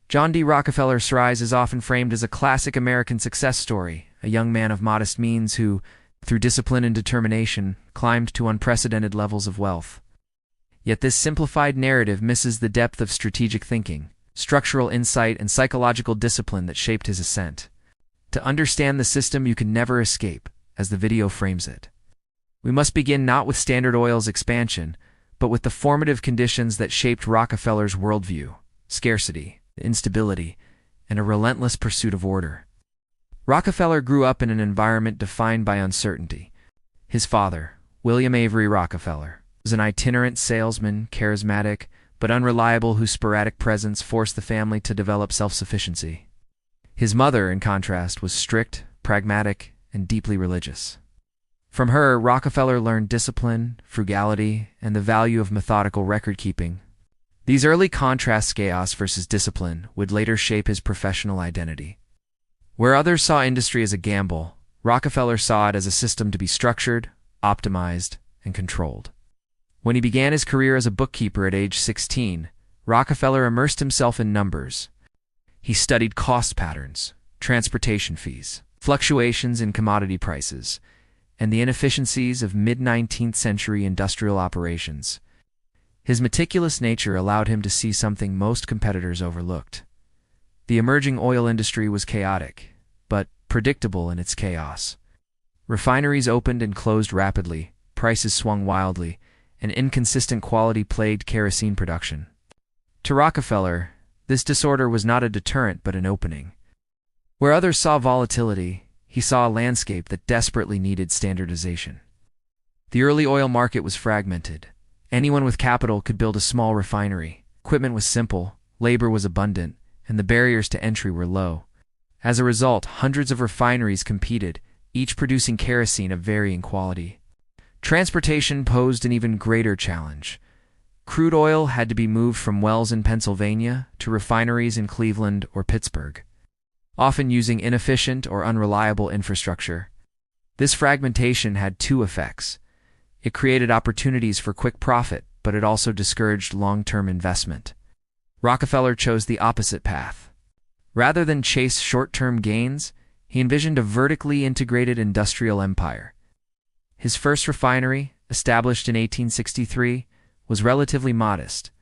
John D. Rockefeller's rise is often framed as a classic American success story, a young man of modest means who, through discipline and determination, climbed to unprecedented levels of wealth. Yet this simplified narrative misses the depth of strategic thinking, structural insight, and psychological discipline that shaped his ascent. To understand the system you can never escape, as the video frames it, we must begin not with Standard Oil's expansion, but with the formative conditions that shaped Rockefeller's worldview: scarcity, instability, and a relentless pursuit of order. Rockefeller grew up in an environment defined by uncertainty. His father, William Avery Rockefeller, was an itinerant salesman, charismatic but unreliable, whose sporadic presence forced the family to develop self-sufficiency. His mother, in contrast, was strict, pragmatic, and deeply religious. From her, Rockefeller learned discipline, frugality, and the value of methodical record-keeping. These early contrasts, chaos versus discipline, would later shape his professional identity. Where others saw industry as a gamble, Rockefeller saw it as a system to be structured, optimized, and controlled. When he began his career as a bookkeeper at age 16, Rockefeller immersed himself in numbers. He studied cost patterns, transportation fees, fluctuations in commodity prices, and the inefficiencies of mid-19th century industrial operations. His meticulous nature allowed him to see something most competitors overlooked. The emerging oil industry was chaotic, but predictable in its chaos. Refineries opened and closed rapidly, prices swung wildly, and inconsistent quality plagued kerosene production. To Rockefeller, this disorder was not a deterrent but an opening. Where others saw volatility, he saw a landscape that desperately needed standardization. The early oil market was fragmented. Anyone with capital could build a small refinery. Equipment was simple, labor was abundant, and the barriers to entry were low. As a result, hundreds of refineries competed, each producing kerosene of varying quality. Transportation posed an even greater challenge. Crude oil had to be moved from wells in Pennsylvania to refineries in Cleveland or Pittsburgh, often using inefficient or unreliable infrastructure. This fragmentation had two effects. It created opportunities for quick profit, but it also discouraged long-term investment. Rockefeller chose the opposite path. Rather than chase short-term gains, he envisioned a vertically integrated industrial empire. His first refinery, established in 1863, was relatively modest,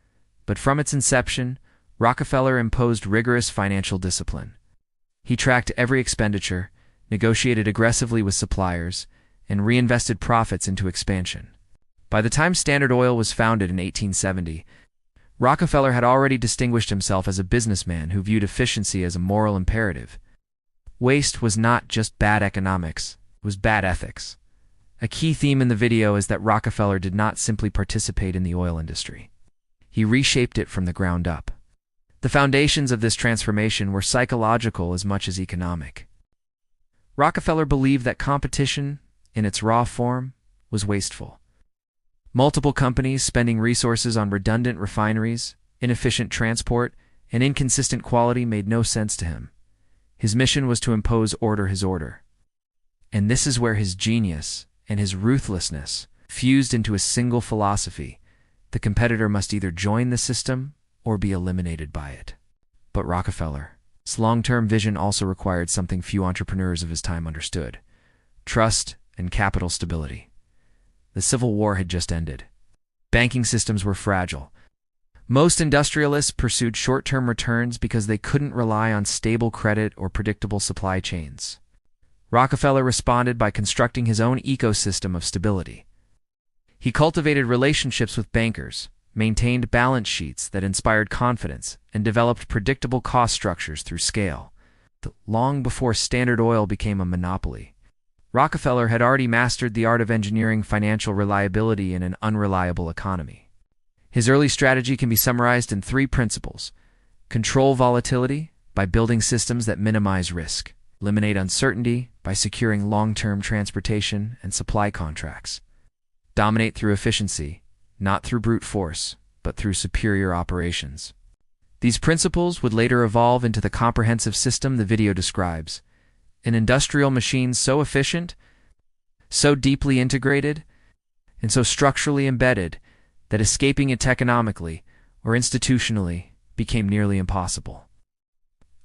but from its inception, Rockefeller imposed rigorous financial discipline. He tracked every expenditure, negotiated aggressively with suppliers, and reinvested profits into expansion. By the time Standard Oil was founded in 1870, Rockefeller had already distinguished himself as a businessman who viewed efficiency as a moral imperative. Waste was not just bad economics, it was bad ethics. A key theme in the video is that Rockefeller did not simply participate in the oil industry. He reshaped it from the ground up. The foundations of this transformation were psychological as much as economic. Rockefeller believed that competition, in its raw form, was wasteful. Multiple companies spending resources on redundant refineries, inefficient transport, and inconsistent quality made no sense to him. His mission was to impose his order. And this is where his genius and his ruthlessness fused into a single philosophy: the competitor must either join the system or be eliminated by it. But Rockefeller's long-term vision also required something few entrepreneurs of his time understood: trust and capital stability. The Civil War had just ended. Banking systems were fragile. Most industrialists pursued short-term returns because they couldn't rely on stable credit or predictable supply chains. Rockefeller responded by constructing his own ecosystem of stability. He cultivated relationships with bankers, maintained balance sheets that inspired confidence, and developed predictable cost structures through scale. Long before Standard Oil became a monopoly, Rockefeller had already mastered the art of engineering financial reliability in an unreliable economy. His early strategy can be summarized in three principles: control volatility by building systems that minimize risk, eliminate uncertainty by securing long-term transportation and supply contracts, dominate through efficiency, not through brute force, but through superior operations. These principles would later evolve into the comprehensive system the video describes: an industrial machine so efficient, so deeply integrated, and so structurally embedded that escaping it economically or institutionally became nearly impossible.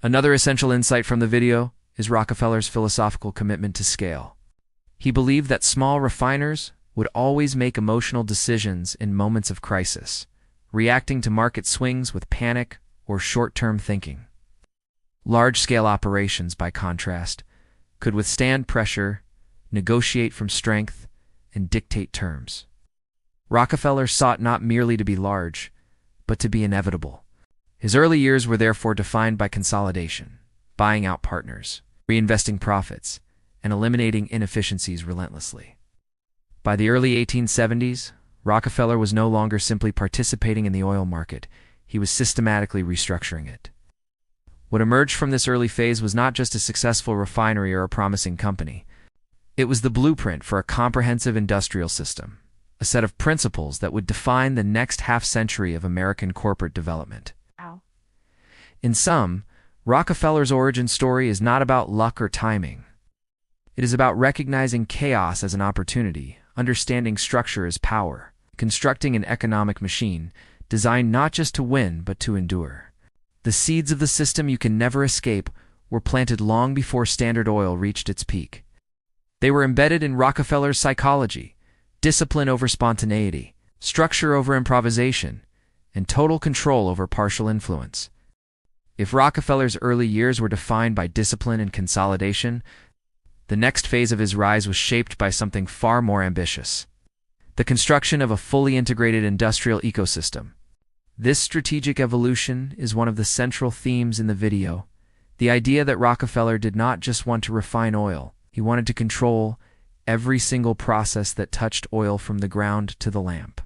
Another essential insight from the video is Rockefeller's philosophical commitment to scale. He believed that small refiners would always make emotional decisions in moments of crisis, reacting to market swings with panic or short-term thinking. Large-scale operations, by contrast, could withstand pressure, negotiate from strength, and dictate terms. Rockefeller sought not merely to be large, but to be inevitable. His early years were therefore defined by consolidation, buying out partners, reinvesting profits, and eliminating inefficiencies relentlessly. By the early 1870s, Rockefeller was no longer simply participating in the oil market, he was systematically restructuring it. What emerged from this early phase was not just a successful refinery or a promising company. It was the blueprint for a comprehensive industrial system, a set of principles that would define the next half-century of American corporate development. Wow. In sum, Rockefeller's origin story is not about luck or timing. It is about recognizing chaos as an opportunity, understanding structure as power, constructing an economic machine designed not just to win but to endure. The seeds of the system you can never escape were planted long before Standard Oil reached its peak. They were embedded in Rockefeller's psychology: discipline over spontaneity, structure over improvisation, and total control over partial influence. If Rockefeller's early years were defined by discipline and consolidation, the next phase of his rise was shaped by something far more ambitious: the construction of a fully integrated industrial ecosystem. This strategic evolution is one of the central themes in the video, the idea that Rockefeller did not just want to refine oil, he wanted to control every single process that touched oil from the ground to the lamp.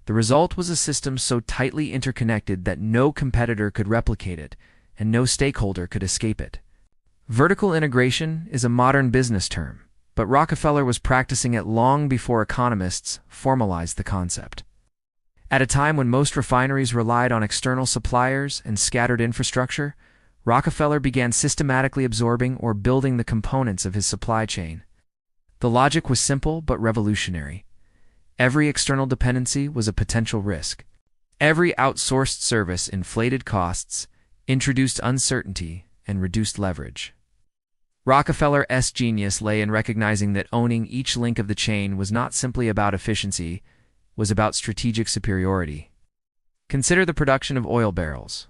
The result was a system so tightly interconnected that no competitor could replicate it, and no stakeholder could escape it. Vertical integration is a modern business term, but Rockefeller was practicing it long before economists formalized the concept. At a time when most refineries relied on external suppliers and scattered infrastructure, Rockefeller began systematically absorbing or building the components of his supply chain. The logic was simple but revolutionary. Every external dependency was a potential risk. Every outsourced service inflated costs, introduced uncertainty, and reduced leverage. Rockefeller's genius lay in recognizing that owning each link of the chain was not simply about efficiency, was about strategic superiority. Consider the production of oil barrels.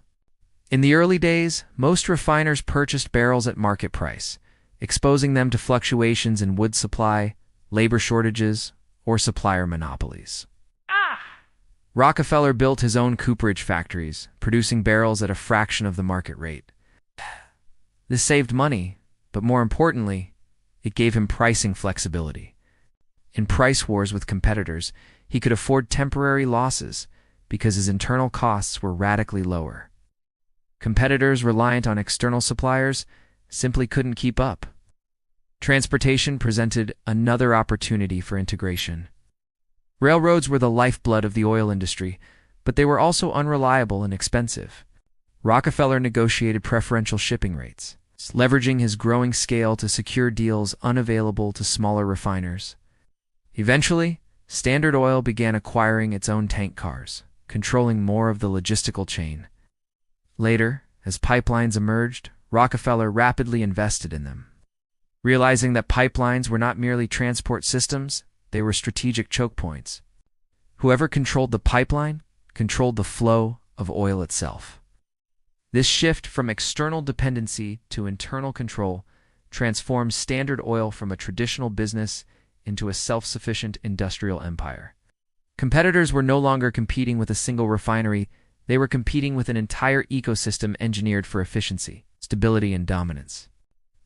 In the early days, most refiners purchased barrels at market price, exposing them to fluctuations in wood supply, labor shortages, or supplier monopolies. Rockefeller built his own cooperage factories, producing barrels at a fraction of the market rate. This saved money, but more importantly, it gave him pricing flexibility. In price wars with competitors, he could afford temporary losses because his internal costs were radically lower. Competitors reliant on external suppliers simply couldn't keep up. Transportation presented another opportunity for integration. Railroads were the lifeblood of the oil industry, but they were also unreliable and expensive. Rockefeller negotiated preferential shipping rates, leveraging his growing scale to secure deals unavailable to smaller refiners. Eventually, Standard Oil began acquiring its own tank cars, controlling more of the logistical chain. Later, as pipelines emerged, Rockefeller rapidly invested in them. Realizing that pipelines were not merely transport systems, they were strategic choke points. Whoever controlled the pipeline controlled the flow of oil itself. This shift from external dependency to internal control transformed Standard Oil from a traditional business into a self-sufficient industrial empire. Competitors were no longer competing with a single refinery, they were competing with an entire ecosystem engineered for efficiency, stability, and dominance.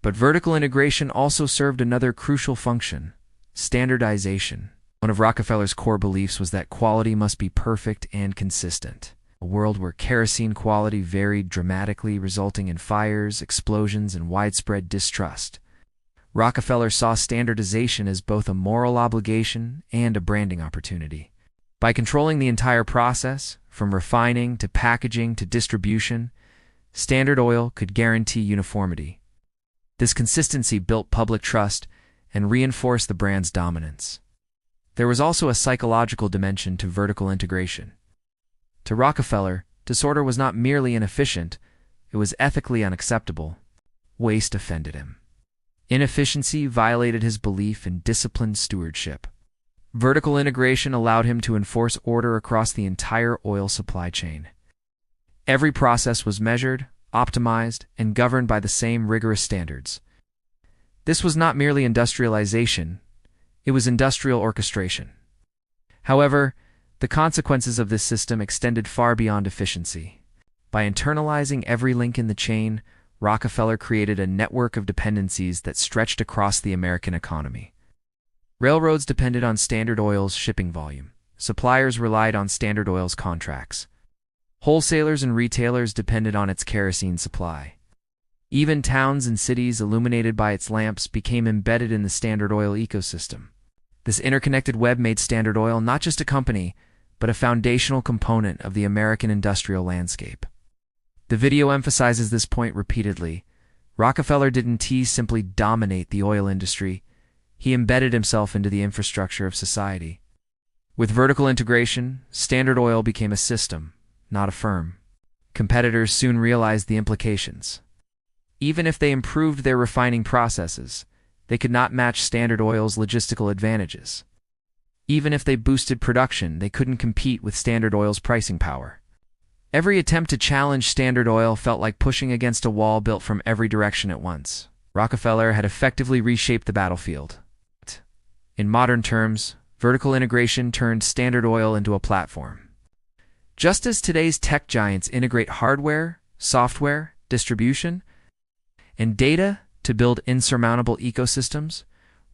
But vertical integration also served another crucial function: standardization. One of Rockefeller's core beliefs was that quality must be perfect and consistent. A world where kerosene quality varied dramatically, resulting in fires, explosions, and widespread distrust. Rockefeller saw standardization as both a moral obligation and a branding opportunity. By controlling the entire process, from refining to packaging to distribution, Standard Oil could guarantee uniformity. This consistency built public trust and reinforced the brand's dominance. There was also a psychological dimension to vertical integration. To Rockefeller, disorder was not merely inefficient, it was ethically unacceptable. Waste offended him. Inefficiency violated his belief in disciplined stewardship. Vertical integration allowed him to enforce order across the entire oil supply chain. Every process was measured, optimized, and governed by the same rigorous standards. This was not merely industrialization, it was industrial orchestration. However, the consequences of this system extended far beyond efficiency. By internalizing every link in the chain, Rockefeller created a network of dependencies that stretched across the American economy. Railroads depended on Standard Oil's shipping volume. Suppliers relied on Standard Oil's contracts. Wholesalers and retailers depended on its kerosene supply. Even towns and cities illuminated by its lamps became embedded in the Standard Oil ecosystem. This interconnected web made Standard Oil not just a company, but a foundational component of the American industrial landscape. The video emphasizes this point repeatedly. Rockefeller didn't simply dominate the oil industry, he embedded himself into the infrastructure of society. With vertical integration, Standard Oil became a system, not a firm. Competitors soon realized the implications. Even if they improved their refining processes, they could not match Standard Oil's logistical advantages. Even if they boosted production, they couldn't compete with Standard Oil's pricing power. Every attempt to challenge Standard Oil felt like pushing against a wall built from every direction at once. Rockefeller had effectively reshaped the battlefield. In modern terms, vertical integration turned Standard Oil into a platform. Just as today's tech giants integrate hardware, software, distribution, and data to build insurmountable ecosystems,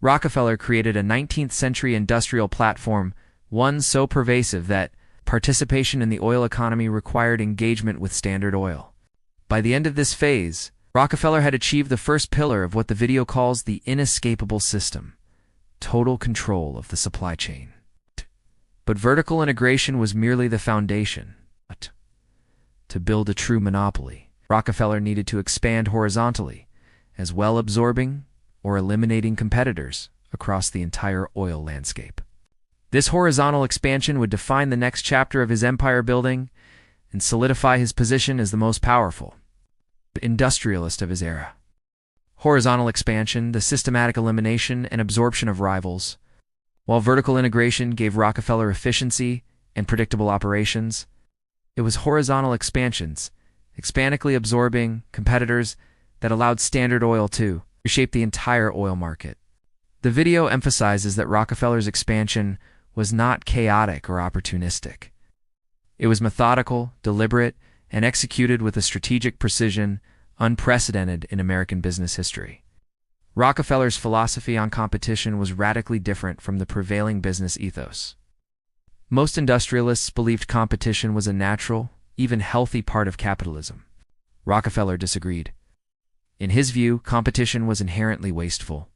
Rockefeller created a 19th-century industrial platform, one so pervasive that participation in the oil economy required engagement with Standard Oil. By the end of this phase, Rockefeller had achieved the first pillar of what the video calls the inescapable system: total control of the supply chain. But vertical integration was merely the foundation. To build a true monopoly, Rockefeller needed to expand horizontally, as well absorbing or eliminating competitors across the entire oil landscape. This horizontal expansion would define the next chapter of his empire building and solidify his position as the most powerful industrialist of his era. Horizontal expansion, the systematic elimination and absorption of rivals, while vertical integration gave Rockefeller efficiency and predictable operations, it was horizontal expansions, expansively absorbing competitors, that allowed Standard Oil to reshape the entire oil market. The video emphasizes that Rockefeller's expansion was not chaotic or opportunistic. It was methodical, deliberate, and executed with a strategic precision unprecedented in American business history. Rockefeller's philosophy on competition was radically different from the prevailing business ethos. Most industrialists believed competition was a natural, even healthy part of capitalism. Rockefeller disagreed. In his view, competition was inherently wasteful.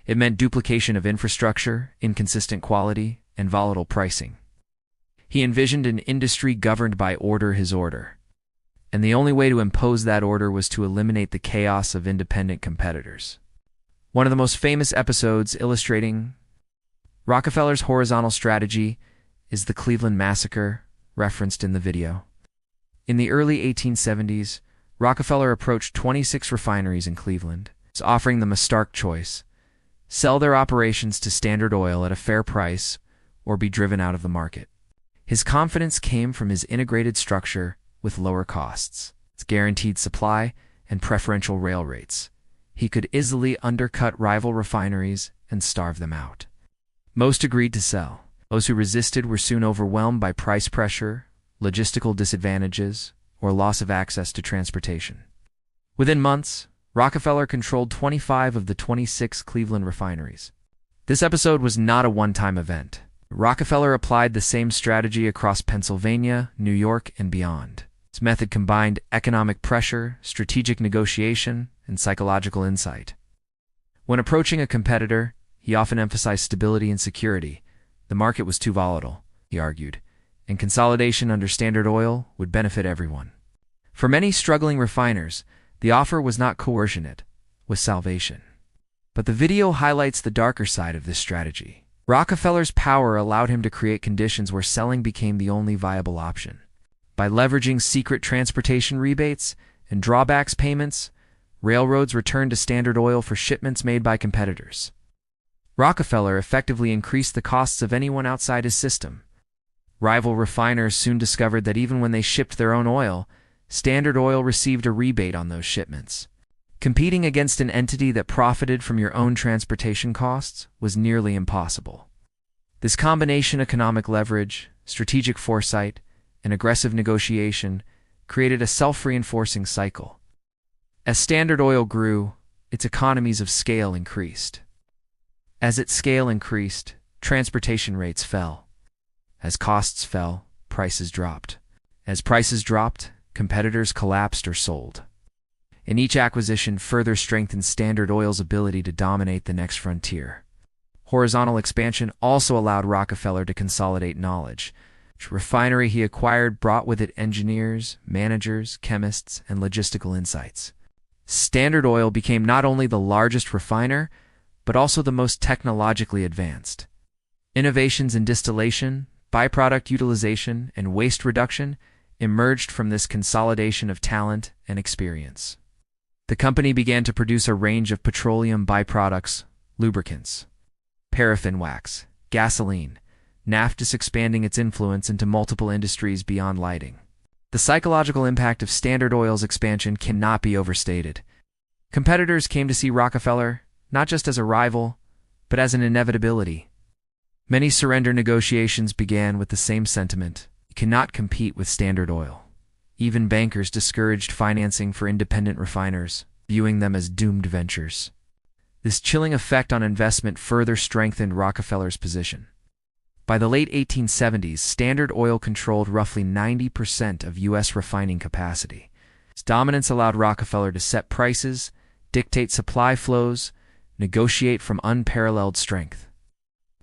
It meant duplication of infrastructure, inconsistent quality, and volatile pricing. He envisioned an industry governed by order his order, and the only way to impose that order was to eliminate the chaos of independent competitors. One of the most famous episodes illustrating Rockefeller's horizontal strategy is the Cleveland Massacre, referenced in the video. In the early 1870s, Rockefeller approached 26 refineries in Cleveland, offering them a stark choice: sell their operations to Standard Oil at a fair price or be driven out of the market. His confidence came from his integrated structure with lower costs, its guaranteed supply, and preferential rail rates. He could easily undercut rival refineries and starve them out. Most agreed to sell. Those who resisted were soon overwhelmed by price pressure, logistical disadvantages, or loss of access to transportation. Within months, Rockefeller controlled 25 of the 26 Cleveland refineries. This episode was not a one-time event. Rockefeller applied the same strategy across Pennsylvania, New York, and beyond. His method combined economic pressure, strategic negotiation, and psychological insight. When approaching a competitor, he often emphasized stability and security. The market was too volatile, he argued, and consolidation under Standard Oil would benefit everyone. For many struggling refiners, the offer was not coercion, it was salvation. But the video highlights the darker side of this strategy. Rockefeller's power allowed him to create conditions where selling became the only viable option. By leveraging secret transportation rebates and drawbacks payments, railroads returned to Standard Oil for shipments made by competitors. Rockefeller effectively increased the costs of anyone outside his system. Rival refiners soon discovered that even when they shipped their own oil, Standard Oil received a rebate on those shipments. Competing against an entity that profited from your own transportation costs was nearly impossible. This combination of economic leverage, strategic foresight, and aggressive negotiation created a self-reinforcing cycle. As Standard Oil grew, its economies of scale increased. As its scale increased, transportation rates fell. As costs fell, prices dropped. As prices dropped, competitors collapsed or sold. And each acquisition further strengthened Standard Oil's ability to dominate the next frontier. Horizontal expansion also allowed Rockefeller to consolidate knowledge. Each refinery he acquired brought with it engineers, managers, chemists, and logistical insights. Standard Oil became not only the largest refiner, but also the most technologically advanced. Innovations in distillation, byproduct utilization, and waste reduction emerged from this consolidation of talent and experience. The company began to produce a range of petroleum byproducts, lubricants, paraffin wax, gasoline, naphtha, expanding its influence into multiple industries beyond lighting. The psychological impact of Standard Oil's expansion cannot be overstated. Competitors came to see Rockefeller not just as a rival, but as an inevitability. Many surrender negotiations began with the same sentiment: you cannot compete with Standard Oil. Even bankers discouraged financing for independent refiners, viewing them as doomed ventures. This chilling effect on investment further strengthened Rockefeller's position. By the late 1870s, Standard Oil controlled roughly 90% of U.S. refining capacity. Its dominance allowed Rockefeller to set prices, dictate supply flows, negotiate from unparalleled strength,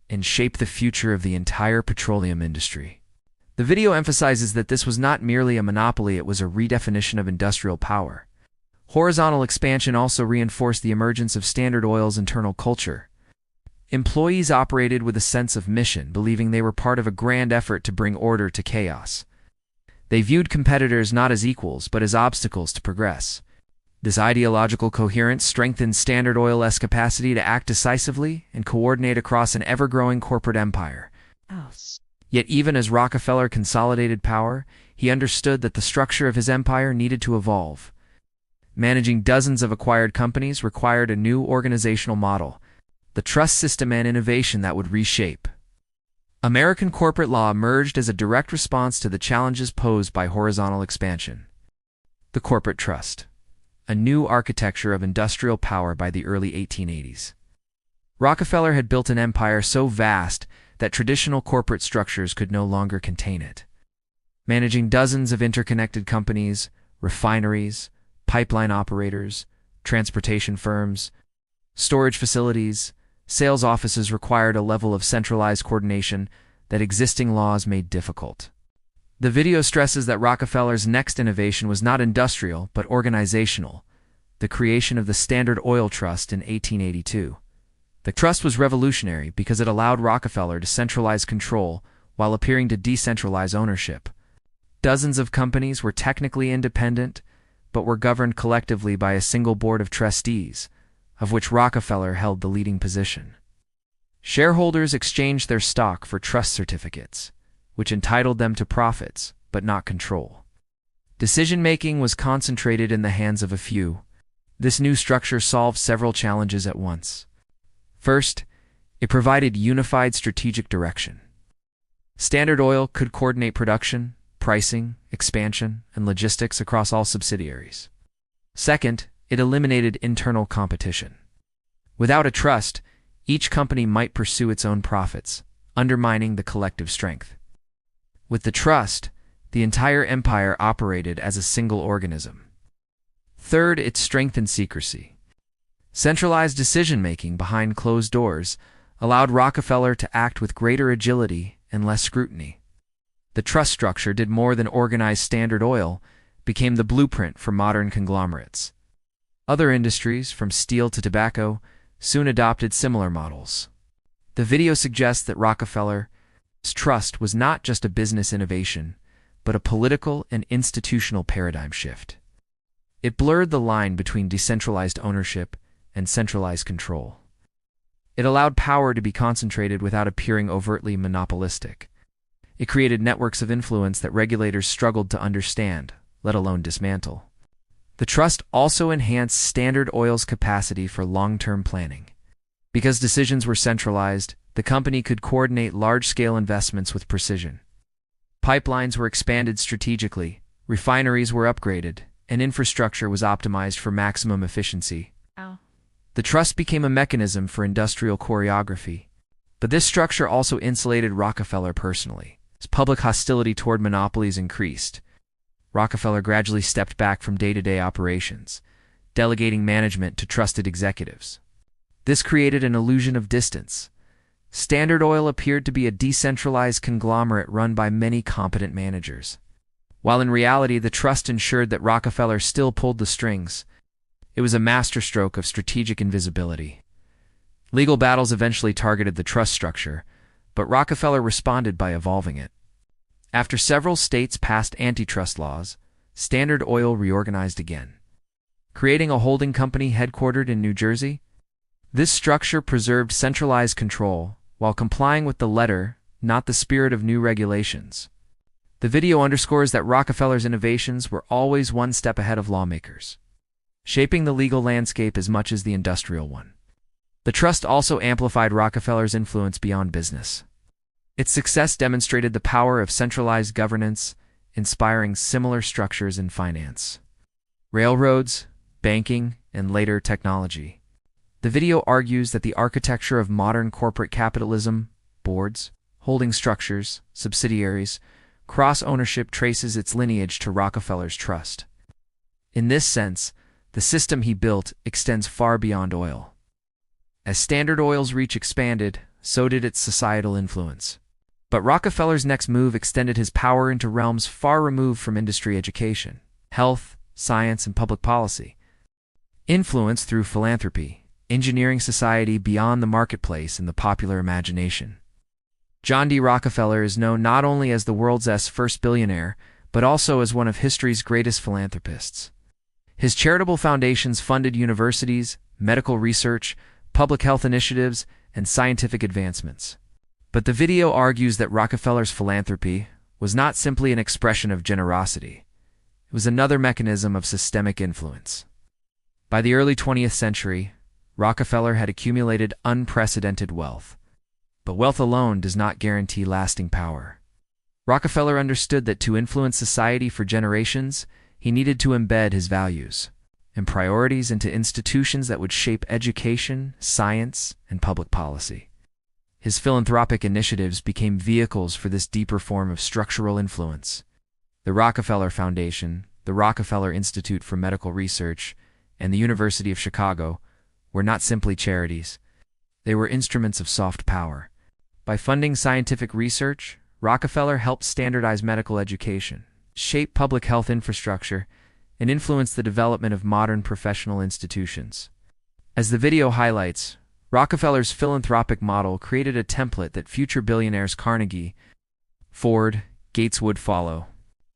and shape the future of the entire petroleum industry. The video emphasizes that this was not merely a monopoly, it was a redefinition of industrial power. Horizontal expansion also reinforced the emergence of Standard Oil's internal culture. Employees operated with a sense of mission, believing they were part of a grand effort to bring order to chaos. They viewed competitors not as equals, but as obstacles to progress. This ideological coherence strengthened Standard Oil's capacity to act decisively and coordinate across an ever-growing corporate empire. Yet even as Rockefeller consolidated power, he understood that the structure of his empire needed to evolve. Managing dozens of acquired companies required a new organizational model, the trust system and innovation that would reshape. American corporate law emerged as a direct response to the challenges posed by horizontal expansion. The corporate trust, a new architecture of industrial power by the early 1880s. Rockefeller had built an empire so vast that traditional corporate structures could no longer contain it. Managing dozens of interconnected companies, refineries, pipeline operators, transportation firms, storage facilities, sales offices required a level of centralized coordination that existing laws made difficult. The video stresses that Rockefeller's next innovation was not industrial, but organizational, the creation of the Standard Oil Trust in 1882. The trust was revolutionary because it allowed Rockefeller to centralize control while appearing to decentralize ownership. Dozens of companies were technically independent, but were governed collectively by a single board of trustees, of which Rockefeller held the leading position. Shareholders exchanged their stock for trust certificates, which entitled them to profits, but not control. Decision-making was concentrated in the hands of a few. This new structure solved several challenges at once. First, it provided unified strategic direction. Standard Oil could coordinate production, pricing, expansion, and logistics across all subsidiaries. Second, it eliminated internal competition. Without a trust, each company might pursue its own profits, undermining the collective strength. With the trust, the entire empire operated as a single organism. Third, it strengthened secrecy. Centralized decision-making behind closed doors allowed Rockefeller to act with greater agility and less scrutiny. The trust structure did more than organize Standard Oil, became the blueprint for modern conglomerates. Other industries, from steel to tobacco, soon adopted similar models. The video suggests that Rockefeller's trust was not just a business innovation, but a political and institutional paradigm shift. It blurred the line between decentralized ownership and centralized control. It allowed power to be concentrated without appearing overtly monopolistic. It created networks of influence that regulators struggled to understand, let alone dismantle. The trust also enhanced Standard Oil's capacity for long-term planning. Because decisions were centralized, the company could coordinate large-scale investments with precision. Pipelines were expanded strategically, refineries were upgraded, and infrastructure was optimized for maximum efficiency. Wow. The trust became a mechanism for industrial choreography. But this structure also insulated Rockefeller personally. As public hostility toward monopolies increased, Rockefeller gradually stepped back from day-to-day operations, delegating management to trusted executives. This created an illusion of distance. Standard Oil appeared to be a decentralized conglomerate run by many competent managers. While in reality the trust ensured that Rockefeller still pulled the strings, it was a masterstroke of strategic invisibility. Legal battles eventually targeted the trust structure, but Rockefeller responded by evolving it. After several states passed antitrust laws, Standard Oil reorganized again. Creating a holding company headquartered in New Jersey, this structure preserved centralized control while complying with the letter, not the spirit of new regulations. The video underscores that Rockefeller's innovations were always one step ahead of lawmakers, shaping the legal landscape as much as the industrial one. The trust also amplified Rockefeller's influence beyond business. Its success demonstrated the power of centralized governance, inspiring similar structures in finance, railroads, banking, and later technology. The video argues that the architecture of modern corporate capitalism, boards, holding structures, subsidiaries, cross-ownership traces its lineage to Rockefeller's trust. In this sense, the system he built extends far beyond oil. As Standard Oil's reach expanded, so did its societal influence. But Rockefeller's next move extended his power into realms far removed from industry education, health, science, and public policy. Influence through philanthropy, engineering society beyond the marketplace and the popular imagination. John D. Rockefeller is known not only as the world's first billionaire, but also as one of history's greatest philanthropists. His charitable foundations funded universities, medical research, public health initiatives, and scientific advancements. But the video argues that Rockefeller's philanthropy was not simply an expression of generosity. It was another mechanism of systemic influence. By the early 20th century, Rockefeller had accumulated unprecedented wealth. But wealth alone does not guarantee lasting power. Rockefeller understood that to influence society for generations, he needed to embed his values and priorities into institutions that would shape education, science, and public policy. His philanthropic initiatives became vehicles for this deeper form of structural influence. The Rockefeller Foundation, the Rockefeller Institute for Medical Research, and the University of Chicago were not simply charities. They were instruments of soft power. By funding scientific research, Rockefeller helped standardize medical education, shape public health infrastructure, and influence the development of modern professional institutions. As the video highlights, Rockefeller's philanthropic model created a template that future billionaires Carnegie, Ford, Gates would follow.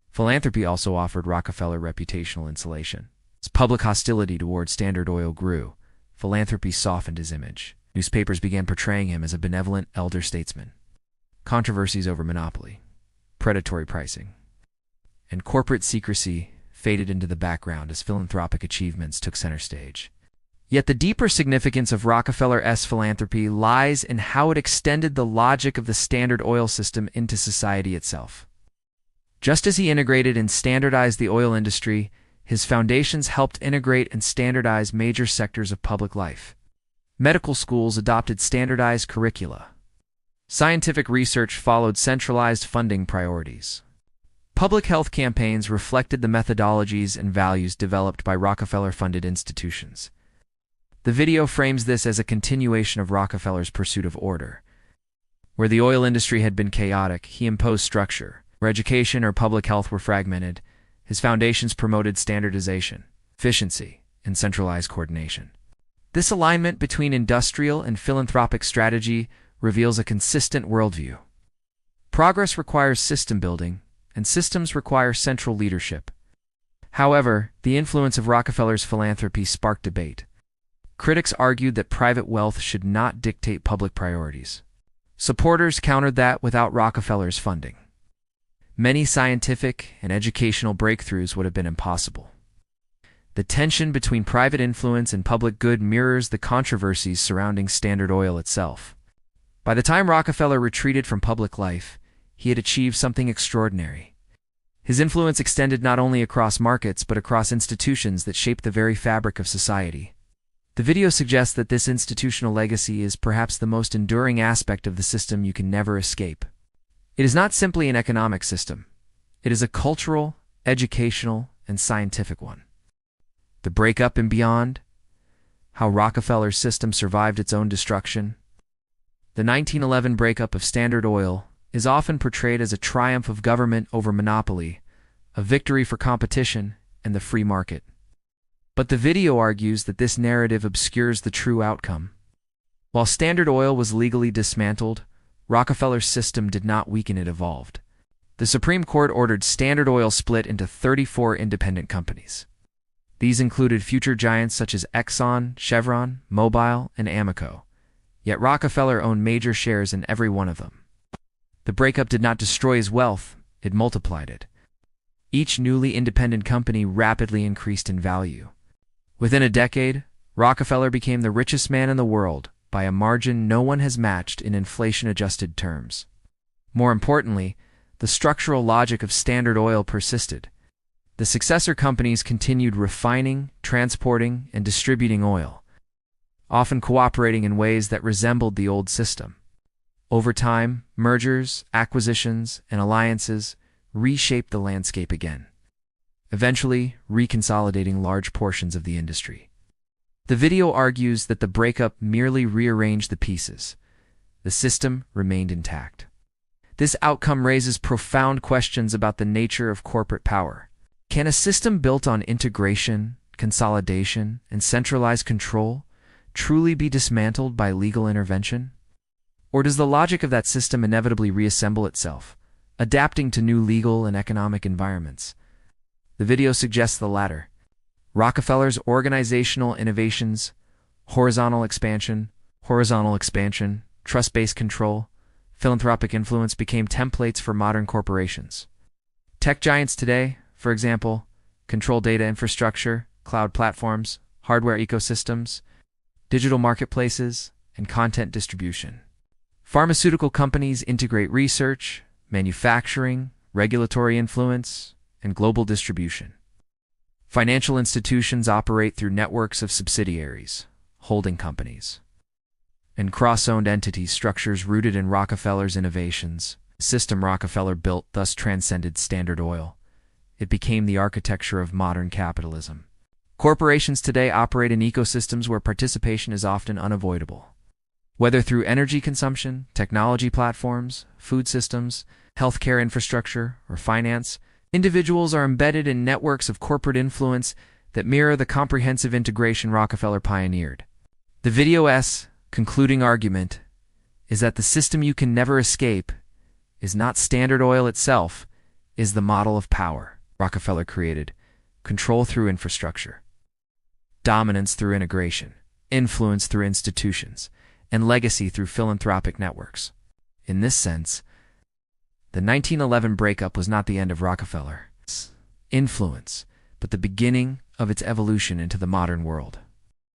Philanthropy also offered Rockefeller reputational insulation. As public hostility toward Standard Oil grew, philanthropy softened his image. Newspapers began portraying him as a benevolent elder statesman. Controversies over monopoly, predatory pricing, and corporate secrecy faded into the background as philanthropic achievements took center stage. Yet the deeper significance of Rockefeller's philanthropy lies in how it extended the logic of the Standard Oil system into society itself. Just as he integrated and standardized the oil industry, his foundations helped integrate and standardize major sectors of public life. Medical schools adopted standardized curricula. Scientific research followed centralized funding priorities. Public health campaigns reflected the methodologies and values developed by Rockefeller-funded institutions. The video frames this as a continuation of Rockefeller's pursuit of order. Where the oil industry had been chaotic, he imposed structure. Where education or public health were fragmented, his foundations promoted standardization, efficiency, and centralized coordination. This alignment between industrial and philanthropic strategy reveals a consistent worldview. Progress requires system building, and systems require central leadership. However, the influence of Rockefeller's philanthropy sparked debate. Critics argued that private wealth should not dictate public priorities. Supporters countered that without Rockefeller's funding, many scientific and educational breakthroughs would have been impossible. The tension between private influence and public good mirrors the controversies surrounding Standard Oil itself. By the time Rockefeller retreated from public life, he had achieved something extraordinary. His influence extended not only across markets but across institutions that shaped the very fabric of society. The video suggests that this institutional legacy is perhaps the most enduring aspect of the system you can never escape. It is not simply an economic system. It is a cultural, educational, and scientific one. The breakup and beyond, how Rockefeller's system survived its own destruction. The 1911 breakup of Standard Oil is often portrayed as a triumph of government over monopoly, a victory for competition and the free market. But the video argues that this narrative obscures the true outcome. While Standard Oil was legally dismantled, Rockefeller's system did not weaken, it evolved. The Supreme Court ordered Standard Oil split into 34 independent companies. These included future giants such as Exxon, Chevron, Mobil, and Amoco. Yet Rockefeller owned major shares in every one of them. The breakup did not destroy his wealth, it multiplied it. Each newly independent company rapidly increased in value. Within a decade, Rockefeller became the richest man in the world by a margin no one has matched in inflation-adjusted terms. More importantly, the structural logic of Standard Oil persisted. The successor companies continued refining, transporting, and distributing oil, often cooperating in ways that resembled the old system. Over time, mergers, acquisitions, and alliances reshaped the landscape again, eventually reconsolidating large portions of the industry. The video argues that the breakup merely rearranged the pieces. The system remained intact. This outcome raises profound questions about the nature of corporate power. Can a system built on integration, consolidation, and centralized control truly be dismantled by legal intervention? Or does the logic of that system inevitably reassemble itself, adapting to new legal and economic environments? The video suggests the latter. Rockefeller's organizational innovations, horizontal expansion, trust-based control, philanthropic influence became templates for modern corporations. Tech giants today, for example, control data infrastructure, cloud platforms, hardware ecosystems, digital marketplaces, and content distribution. Pharmaceutical companies integrate research, manufacturing, regulatory influence, and global distribution. Financial institutions operate through networks of subsidiaries, holding companies, and cross-owned entities, structures rooted in Rockefeller's innovations. The system Rockefeller built thus transcended Standard Oil. It became the architecture of modern capitalism. Corporations today operate in ecosystems where participation is often unavoidable. Whether through energy consumption, technology platforms, food systems, healthcare infrastructure, or finance, individuals are embedded in networks of corporate influence that mirror the comprehensive integration Rockefeller pioneered. The video's concluding argument is that the system you can never escape is not Standard Oil itself, is the model of power Rockefeller created: control through infrastructure, dominance through integration, influence through institutions, and legacy through philanthropic networks. In this sense, the 1911 breakup was not the end of Rockefeller's influence, but the beginning of its evolution into the modern world.